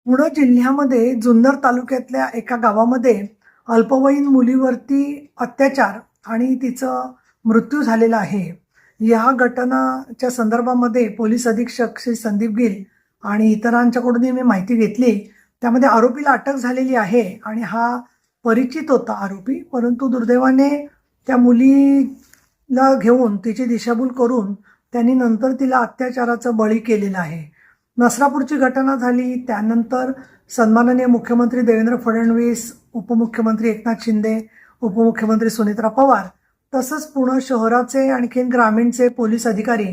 पुणे जिल्ह्यामध्ये जुन्नर तालुक्यातल्या एका गावामध्ये अल्पवयीन मुलीवरती अत्याचार आणि तिचं मृत्यू झालेला आहे. या घटनाच्या संदर्भामध्ये पोलीस अधीक्षक श्री संदीप गिल आणि इतरांच्याकडून मी माहिती घेतली. त्यामध्ये आरोपीला अटक झालेली आहे आणि हा परिचित होता आरोपी, परंतु दुर्दैवाने त्या मुलीला घेऊन तिची दिशाभूल करून त्यांनी नंतर तिला अत्याचाराचं बळी केलेलं आहे. नसरापूरची घटना झाली. त्यानंतर सन्माननीय मुख्यमंत्री देवेंद्र फडणवीस, उपमुख्यमंत्री एकनाथ शिंदे, उपमुख्यमंत्री सुनेत्रा पवार तसंच पुणे शहराचे आणखीन ग्रामीणचे पोलीस अधिकारी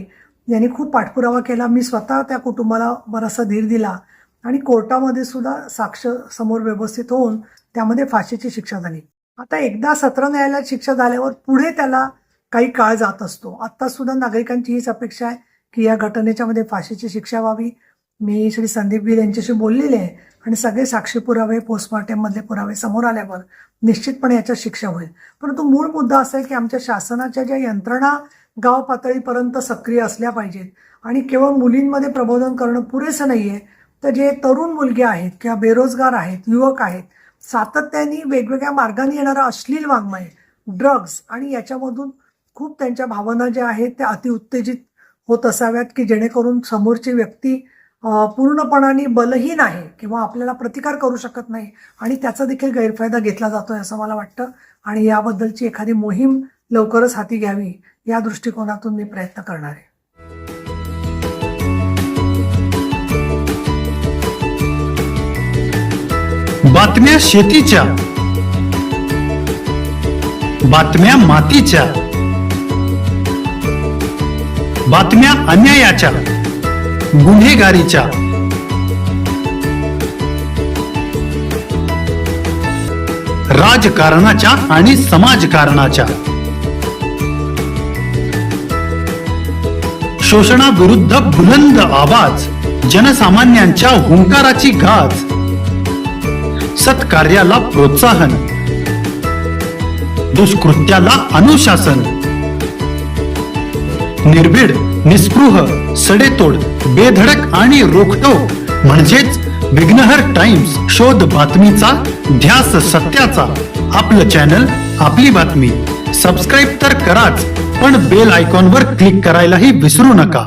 यांनी खूप पाठपुरावा केला. मी स्वतः त्या कुटुंबाला बराचसा धीर दिला आणि कोर्टामध्ये सुद्धा साक्ष समोर व्यवस्थित होऊन त्यामध्ये फाशीची शिक्षा झाली. आता एकदा सत्र न्यायालयात शिक्षा झाल्यावर पुढे त्याला काही काळ जात असतो. आता सुद्धा नागरिकांची हीच अपेक्षा आहे की या घटनेच्या मध्ये फाशीची शिक्षा व्हावी. मी श्री संदीप गिल यांच्याशी बोललेले आहे आणि सगळे साक्षी पुरावे, पोस्टमॉर्टम मधले पुरावे समोर आल्यावर निश्चितपणे याच्यात शिक्षा होईल. परंतु मूळ मुद्दा असा आहे की आमच्या शासनाच्या ज्या यंत्रणा गाव पातळीपर्यंत सक्रिय असल्या पाहिजेत आणि केवळ मुलींमध्ये प्रबोधन करणं पुरेसं नाहीये, तर जे तरुण मुलगे आहेत किंवा बेरोजगार आहेत, युवक आहेत, सातत्याने वेगवेगळ्या मार्गाने येणारा अश्लील वाङ्मय, ड्रग्ज आणि याच्यामधून खूप त्यांच्या भावना ज्या आहेत त्या अतिउत्तेजित होत असाव्यात की जेणेकरून समोरची व्यक्ती पूर्णपणाने बलहीन आहे किंवा आपल्याला प्रतिकार करू शकत नाही आणि त्याचा देखील गैरफायदा घेतला जातोय असं मला वाटतं. आणि याबद्दलची एखादी मोहीम लवकरच हाती घ्यावी या दृष्टिकोनातून मी प्रयत्न करणार आहे. बातम्या शेतीच्या, बातम्या मातीच्या, बातम्या अन्यायाच्या, गुन्हेगारीच्या, राजकारणाच्या आणि समाजकारणाच्या, शोषणाविरुद्ध बुलंद आवाज, जनसामान्यांच्या हुंकाराची गाज, सत्कार्याला प्रोत्साहन, दुष्कृत्याला अनुशासन, निर्भीड, निस्पृह, सडेतोड, बेधडक आणि रोखटोक म्हणजेच विघ्नहर टाइम्स. शोध बातमीचा, ध्यास सत्याचा. आपलं चॅनल, आपली बातमी. सबस्क्राईब तर कराच, पण बेल आयकॉनवर क्लिक करायलाही विसरू नका.